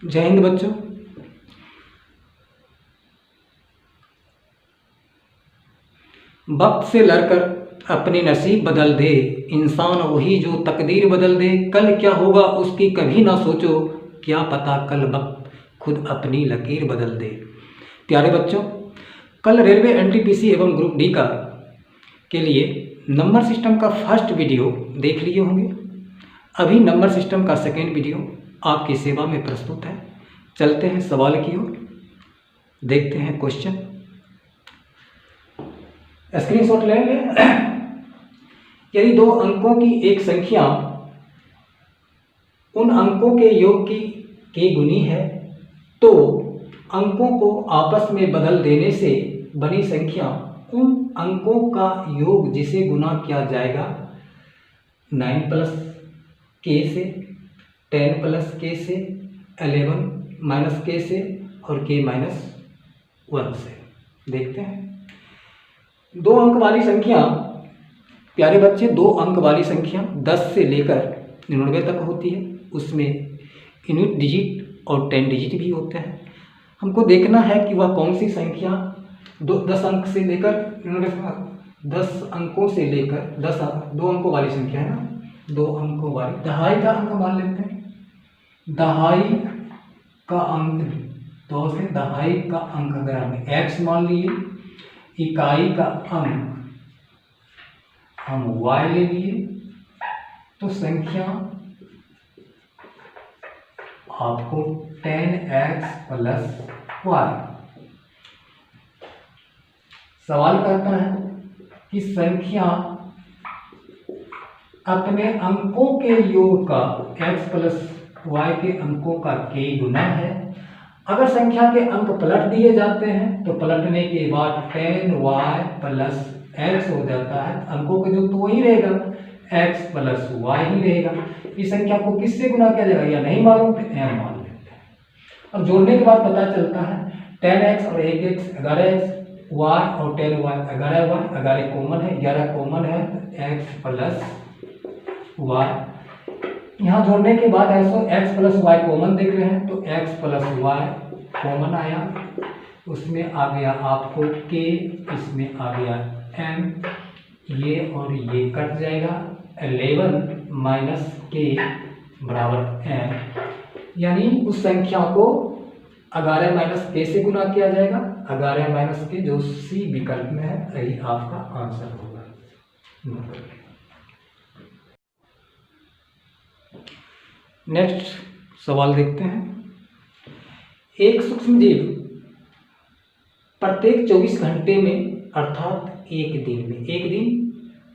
जय हिंद बच्चों। वक्त से लड़कर अपने नसीब बदल दे, इंसान वही जो तकदीर बदल दे। कल क्या होगा उसकी कभी ना सोचो, क्या पता कल वक्त खुद अपनी लकीर बदल दे। प्यारे बच्चों, कल रेलवे एनटीपीसी एवं ग्रुप डी का के लिए नंबर सिस्टम का फर्स्ट वीडियो देख लिए होंगे। अभी नंबर सिस्टम का सेकेंड वीडियो आपकी सेवा में प्रस्तुत है। चलते हैं सवाल की ओर, देखते हैं क्वेश्चन। स्क्रीनशॉट ले लें। यदि दो अंकों की एक संख्या उन अंकों के योग के गुणी है तो अंकों को आपस में बदल देने से बनी संख्या उन अंकों का योग जिसे गुना किया जाएगा 9 प्लस के से, 10 प्लस के से, 11 माइनस के से और के माइनस 1 से। देखते हैं दो अंक वाली संख्या। प्यारे बच्चे, दो अंक वाली संख्या 10 से लेकर 99 तक होती है। उसमें यूनिट डिजिट और 10 डिजिट भी होते हैं। हमको देखना है कि वह कौन सी संख्या 10 अंक से लेकर 10 अंकों से लेकर 2 अंकों वाली संख्या है ना, 2 अंकों वाली। दहाई का अंक मान लेते हैं। दहाई का अंक 2 से दहाई का अंक अगर हम x मान लिए, इकाई का अंक हम y ले लिए, तो संख्या आपको 10x प्लस y। सवाल कहता है कि संख्या अपने अंकों के योग का x प्लस y के अंकों का k गुना है। अगर संख्या के अंक पलट दिए जाते हैं तो पलटने के बाद 10y प्लस x हो जाता है। अंकों का जो तो वही रहेगा, x प्लस y ही रहेगा। इस संख्या को किससे गुना किया जाएगा या नहीं मालूम तो m मान लेते हैं। अब जोड़ने के बाद पता चलता है 10x और 1x 11x, y और 10y 11y, 11 कॉमन है, 11 कॉमन है, x प्लस y। यहाँ जोड़ने के बाद ऐसा x प्लस वाई कॉमन देख रहे हैं तो x प्लस वाई कॉमन आया, उसमें आ गया आपको k, इसमें आ गया m, ये और ये कट जाएगा। 11 माइनस k बराबर m, यानी उस संख्या को 11 माइनस k से गुना किया जाएगा। 11 माइनस k जो सी विकल्प में है, यही आपका आंसर होगा। नेक्स्ट सवाल देखते हैं। एक सूक्ष्म जीव प्रत्येक 24 घंटे में अर्थात एक दिन में, एक दिन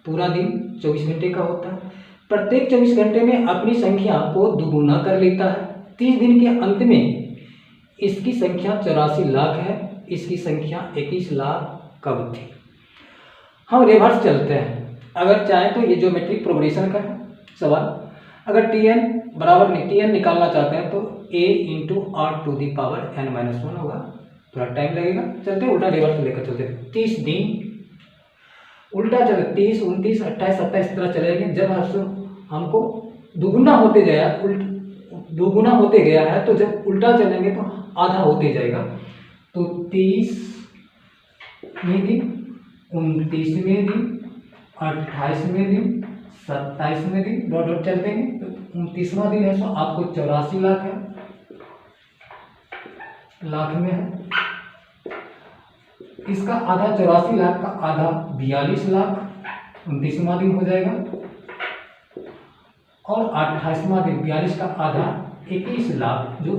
पूरा दिन 24 घंटे का होता है, प्रत्येक 24 घंटे में अपनी संख्या को दुगुना कर लेता है। 30 दिन के अंत में इसकी संख्या 84 लाख है। इसकी संख्या 21 लाख कब थी? हम रिवर्स चलते हैं। अगर चाहें तो ये ज्योमेट्रिक प्रोग्रेशन का है सवाल। अगर tn बराबर tn निकालना चाहते हैं तो a into r to the power n minus 1 होगा। थोड़ा टाइम लगेगा, चलते उल्टा रिवर्स लेकर चलते। 30 दिन उल्टा चले, 30, 29, 28, 27 इस तरह चलेंगे। जब हमको दुगुना होते गया, दुगुना होते गया है तो जब उल्टा चलेंगे तो आधा होते जाएगा। तो 30वें दिन, 29वें दिन, 28वें दिन, 27वें दिन, डॉट डॉट चल देंगे तो 29वां दिन है तो आपको 84 लाख है, लाख में है। इसका आधा 84 लाख का आधा 42 लाख 29वां दिन हो जाएगा। और 28वां दिन 42 का आधा 21 लाख जो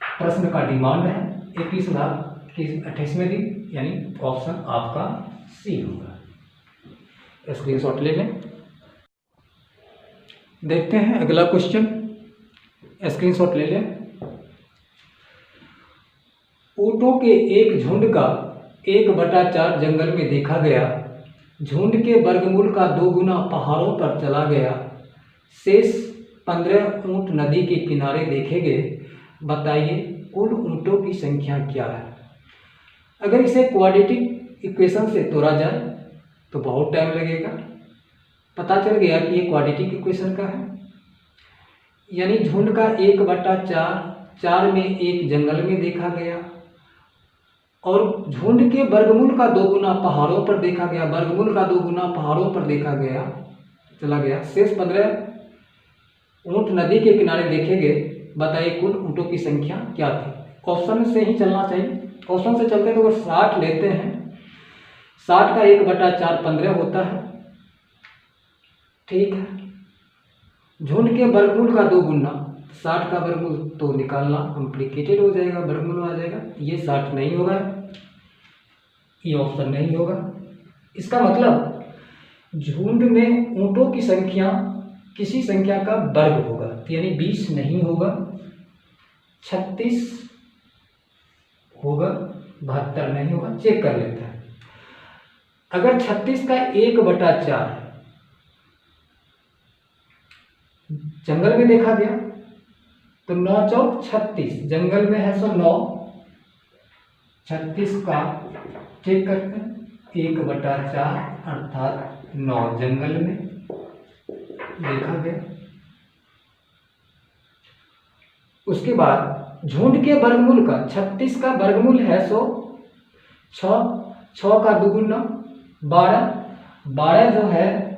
प्रश्न का डिमांड है, 21 लाख के 28वें दिन, यानी ऑप्शन आपका सी होगा। स्क्रीनशॉट ले लें। देखते हैं अगला क्वेश्चन, स्क्रीनशॉट ले लें। ऊंटों के एक झुंड का 1/4 जंगल में देखा गया। झुंड के वर्गमूल का 2 गुना पहाड़ों पर चला गया। शेष 15 ऊंट नदी के किनारे देखे गए। बताइए कुल ऊंटों की संख्या क्या है? अगर इसे क्वाड्रेटिक इक्वेशन से तोड़ा जाए तो बहुत टाइम लगेगा। पता चल गया कि ये क्वाड्रेटिक इक्वेशन का है। यानी झुंड का 1/4, 4 में 1 जंगल में देखा गया, और झुंड के वर्गमूल का 2 गुना पहाड़ों पर देखा गया, वर्गमूल का 2 गुना पहाड़ों पर देखा गया, चला गया। शेष 15 ऊंट नदी के किनारे देखे गए। बताइए कुल ऊँटों की संख्या क्या थी। ऑप्शन से ही चलना चाहिए। ऑप्शन से चलते तो वो 60 लेते हैं, 60 का 1/4 15 होता है, ठीक है। झुंड के वर्गमूल का 2 गुना, 60 का वर्गमूल तो निकालना कॉम्प्लिकेटेड हो जाएगा, वर्गमूल आ जाएगा, ये 60 नहीं होगा, ये ऑप्शन नहीं होगा। इसका मतलब झुंड में ऊँटों की संख्या किसी संख्या का वर्ग होगा, यानी 20 नहीं होगा, 36 होगा, 72 नहीं होगा। चेक कर लेते हैं। अगर 36 का 1/4 जंगल में देखा गया तो 9 चौक 36, जंगल में है सो 9, 36 का चेक करते हैं 1/4 अर्थात 9 जंगल में देखा गया। उसके बाद झुंड के वर्गमूल का 36 का वर्गमूल है सो 6, 6 का 2 गुना 12, 12 जो है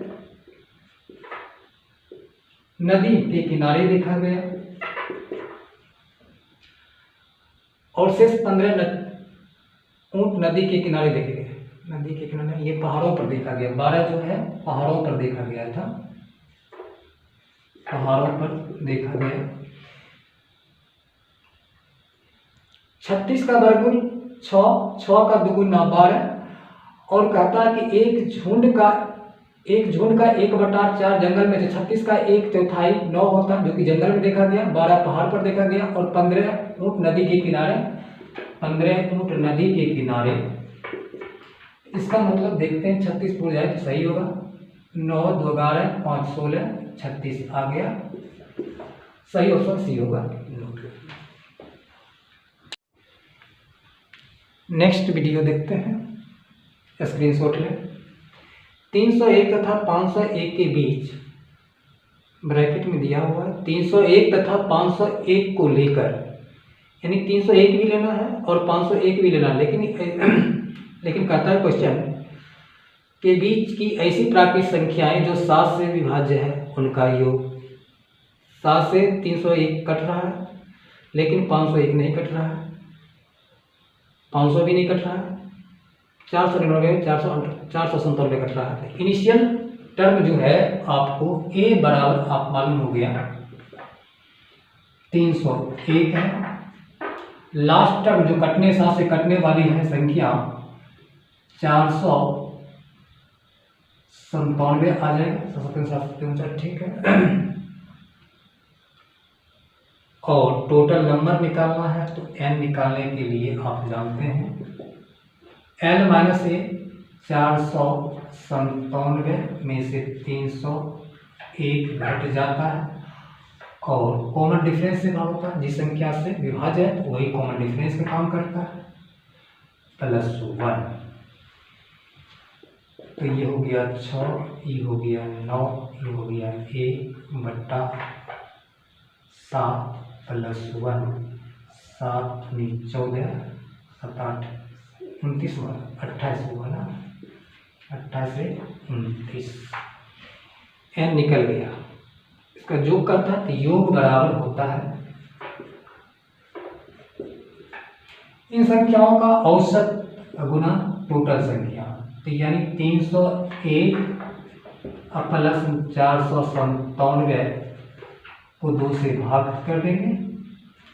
नदी के किनारे देखा गया, और शेष 15 ऊंट नदी के किनारे देखे गए। नदी के किनारे, ये पहाड़ों पर देखा गया, 12 जो है पहाड़ों पर देखा गया था, पहाड़ों पर देखा गया। 36 का वर्गमूल 6, 6 का 2 गुना 12, और कहता है कि एक झुंड का 1/4 जंगल में, तो 36 का 1/4 9 होता, जो कि जंगल में देखा गया, 12 पहाड़ पर देखा गया, और 15 ऊंट नदी के किनारे, 15 ऊंट नदी के किनारे। इसका मतलब देखते हैं 36 पूरा जाए तो सही होगा। 9 2 11 5 16 36 आ गया, सही ऑप्शन सी होगा। नेक्स्ट वीडियो देखते हैं, स्क्रीनशॉट लें। 301 तथा 501 के बीच ब्रैकेट में दिया हुआ है 301 तथा 501 को लेकर, यानी 301 भी लेना है और 501 भी लेना है, लेकिन कहता है क्वेश्चन के बीच की ऐसी प्राकृतिक संख्याएं जो 7 से विभाज्य है उनका योग। 7 से 301 कट रहा है, लेकिन 501 नहीं कट रहा है, 500 भी नहीं कट रहा है, 499 497 कट रहा है। इनिशियल टर्म जो है आपको a बराबर आप मालूम हो गया 301 है। लास्ट टर्म जो कटने साथ से कटने वाली है संख्या 497 आ जाएगा, 753, ठीक है। और टोटल नंबर निकालना है तो n निकालने के लिए आप जानते हैं n माइनस ए 497 में से 301 घट जाता है, और कॉमन डिफरेंस से भाग होता है, जिस संख्या से विभाज्य है तो वही कॉमन डिफरेंस में काम करता है, +1। तो ये हो गया 6, ये हो गया 9, ये हो गया 1/7 +1, 7 14 7 8 29 28 हुआ ना, 28 से 29 n निकल गया। इसका योग करता है तो योग बराबर होता है इन संख्याओं का औसत गुना टोटल संख्या, तो यानी 301 प्लस 497 को 2 से भाग कर देंगे,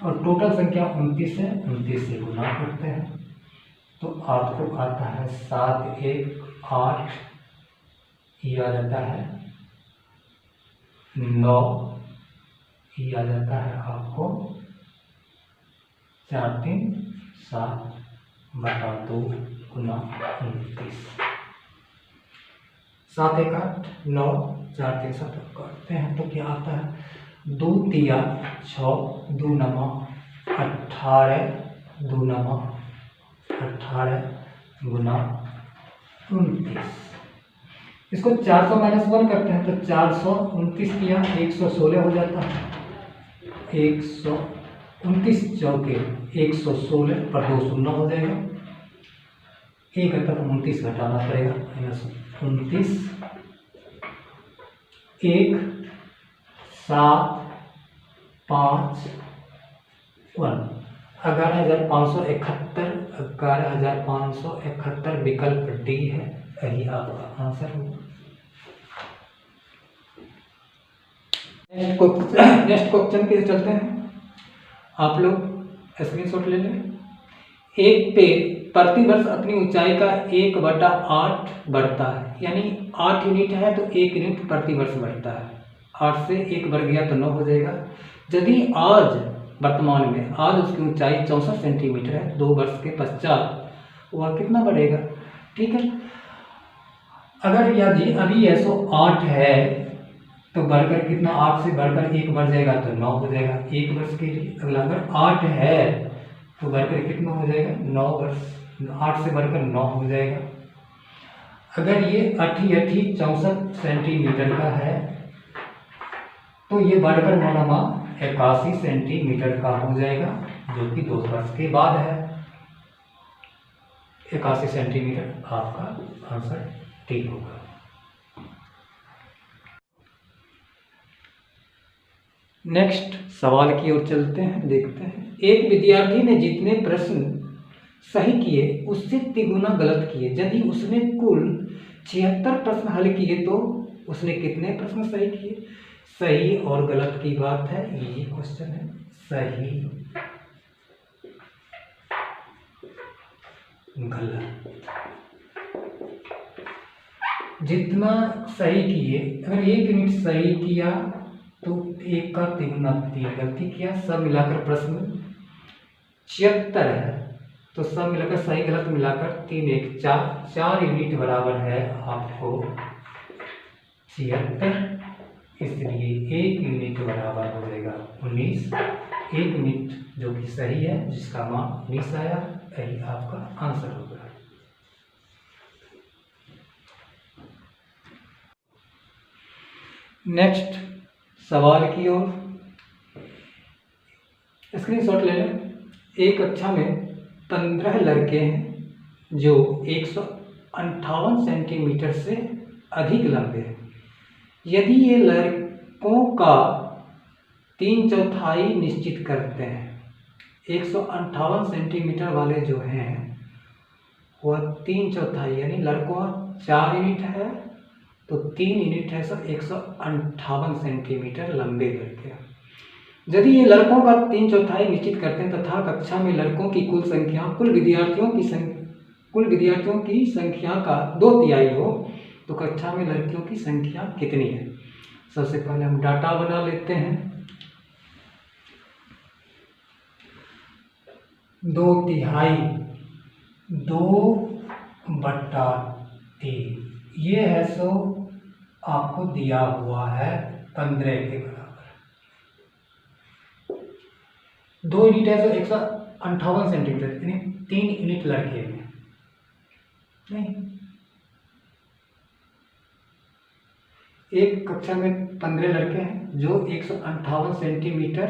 और टोटल संख्या 29 है, 29 से गुना करते हैं तो आपको आता है 7 1 8, ये आ जाता है 9, ये आ जाता है आपको 4 3 7 बटा 2 गुना 29, 7 1 8 9 4 3 7 करते हैं तो क्या आता है 2 3 6 2 9 18, 2 9 18 गुना 29। इसको 400 - 1 करते हैं तो 429 किया 116 हो जाता है, 129 चौके 116 पर 2 शून्य हो जाएगा। 29 घटाना पड़ेगा, -29 1 7 5 1 11,571 विकल्प डी है, यही आपका आंसर होगा। नेक्स्ट क्वेश्चन के चलते हैं, आप लोग स्क्रीनशॉट ले लें। एक पेड़ प्रति वर्ष अपनी ऊंचाई का 1/8 बढ़ता है, यानी 8 यूनिट है तो 1 यूनिट प्रति वर्ष बढ़ता है। 8 से 1 बढ़ गया तो 9 हो जाएगा। यदि आज वर्तमान में आज उसकी ऊंचाई 64 सेंटीमीटर है, 2 वर्ष के पश्चात वह कितना बढ़ेगा? ठीक है, अगर यदि अभी 108 है तो बढ़कर कितना, 8 से बढ़कर 1 बढ़ जाएगा तो 9 हो जाएगा 1 वर्ष के लिए। अगला अगर 8 है तो बढ़कर कितना हो जाएगा, 9 वर्ष, 8 से बढ़कर 9 हो जाएगा। अगर ये 64 सेंटीमीटर का है तो ये बढ़कर 81 सेंटीमीटर का हो जाएगा, जो कि 2 वर्ष के बाद है। 81 सेंटीमीटर आपका आंसर ठीक होगा। नेक्स्ट सवाल की ओर चलते हैं, देखते हैं। एक विद्यार्थी ने जितने प्रश्न सही किए उससे 3 गुना गलत किए। यदि उसने कुल 76 प्रश्न हल किए तो उसने कितने प्रश्न सही किए? सही और गलत की बात है, ये क्वेश्चन है। सही गलत, जितना सही किए, अगर 1 यूनिट सही किया तो 1 का 3 गुना 3 गलती किया, सब मिलाकर प्रश्न 76 है तो सब मिलाकर सही गलत मिलाकर 3 1 4 यूनिट बराबर है आपको 76, इसलिए 1 यूनिट बराबर हो जाएगा 19। 1 यूनिट जो कि सही है, जिसका मान 19 आया, यही आपका आंसर होगा। नेक्स्ट सवाल की ओर स्क्रीनशॉट ले लें। एक कक्षा में 15 लड़के हैं जो 158 सेंटीमीटर से अधिक लंबे हैं। यदि ये लड़कों का 3/4 निश्चित करते हैं, 158 सेंटीमीटर वाले जो हैं वह 3/4 यानी लड़कों 4 यूनिट है तो 3 यूनिट है, सब 158 सेंटीमीटर लंबे लड़के हैं। यदि ये लड़कों का 3/4 निश्चित करते हैं तथा कक्षा में लड़कों की कुल संख्या कुल विद्यार्थियों की संख्या का 2/3 हो तो कक्षा में लड़कियों की संख्या कितनी है? सबसे पहले हम डाटा बना लेते हैं। 2/3 2/3 ये है सो आपको दिया हुआ है 15 के बराबर। 2 यूनिट है तो 158 सेंटीमीटर, यानी 3 यूनिट लड़के में नहीं। एक कक्षा में 15 लड़के हैं जो 158 सेंटीमीटर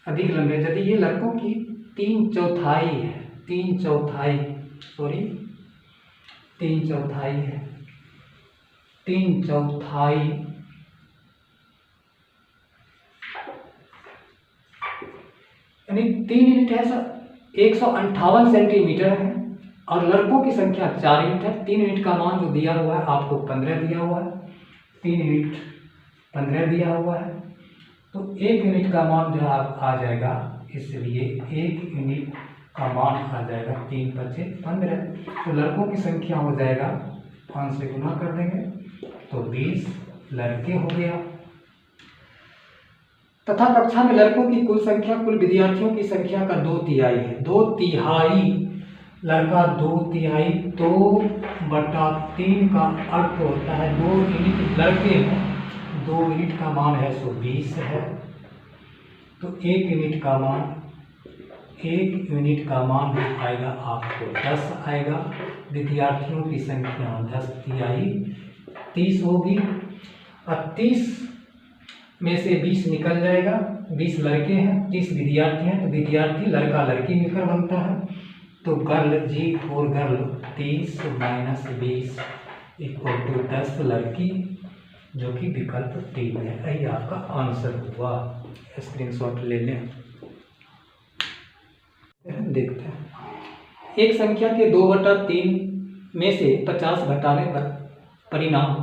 अधिक लंबे। यदि ये लड़कों की 3/4 है, 3/4 है, 3/4 यानी 3 यूनिट है, 158 सेंटीमीटर है और लड़कों की संख्या 4 यूनिट है। 3 यूनिट का मान जो दिया हुआ है आपको 15 दिया हुआ है, 3 यूनिट 15 दिया हुआ है तो 1 यूनिट का मान जो आ जाएगा, इसलिए 1 यूनिट का मान आ जाएगा 3 × 5 = 15। तो लड़कों की संख्या हो जाएगा 5 से गुना कर देंगे तो 20 लड़के हो गया। तथा कक्षा में लड़कों की कुल संख्या कुल विद्यार्थियों की संख्या का 2/3 है। 2/3 लड़का 2/3 2/3 का अर्थ होता है 2 यूनिट लड़के हैं, 2 यूनिट का मान है 120 है तो 1 यूनिट का मान आएगा आपको 10 आएगा। विद्यार्थियों की संख्या 10/3 30 होगी और 30 में से 20 निकल जाएगा 20 लड़के हैं, 30 विद्यार्थी हैं, तो विद्यार्थी लड़का लड़की मिलकर बनता है। तो गर्ल जी और गर्ल 30 माइनस 20 इक्वल टू 10 लड़की, जो कि विकल्प 3 है। यही आपका आंसर हुआ। स्क्रीनशॉट ले लें, देखते हैं। एक संख्या के 2/3 में से 50 घटाने पर परिणाम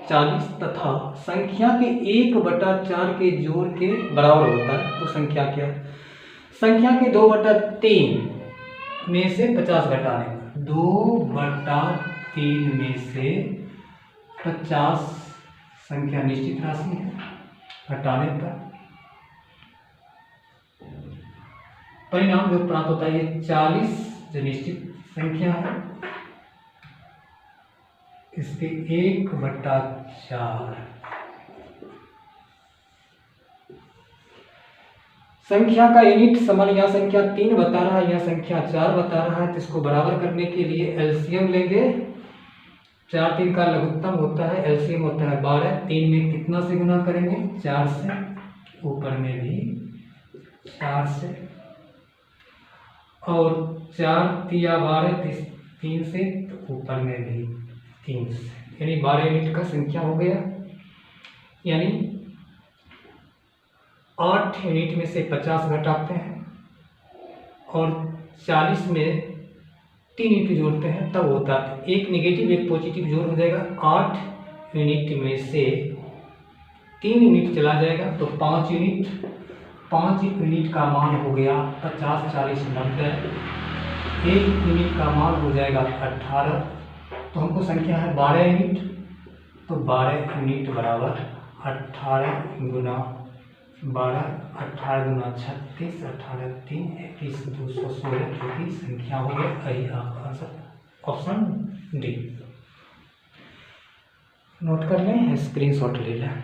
40 तथा संख्या के 1/4 के जोड़ के बराबर होता है, तो संख्या क्या है? संख्या के 2/3 में से 50 घटाने पर, 2/3 में से 50 संख्या निश्चित राशि है, घटाने पर परिणाम जो प्राप्त होता है ये 40 जो निश्चित संख्या है, इसके 1/4 संख्या का यूनिट समान, यह संख्या 3 बता रहा है, यह संख्या 4 बता रहा है, तो इसको बराबर करने के लिए एलसीएम लेंगे। 4 3 का लघुत्तम होता है, एलसीएम होता है 12। 3 में कितना से गुना करेंगे? 4 से। ऊपर में भी 4 से, और 4 तिया 12 3 से, तो ऊपर में भी 3 से, यानी 12 यूनिट का संख्या हो गया। यानी 8 यूनिट में से 50 घटाते हैं और 40 में 3 यूनिट जोड़ते हैं, तब होता है एक नेगेटिव एक पॉजिटिव जोड़ हो जाएगा। 8 यूनिट में से 3 यूनिट चला जाएगा, तो 5 यूनिट। 5 यूनिट का मान हो गया 50 40 90। 1 यूनिट का मान हो जाएगा 18। तो हमको संख्या है 12 यूनिट, तो 12 यूनिट बराबर 18 गुना 12, 18 गुना 36, 18 3 21 216, जो कि संख्या हो गया। यही आपका आंसर ऑप्शन डी। नोट कर लें, स्क्रीनशॉट ले लें।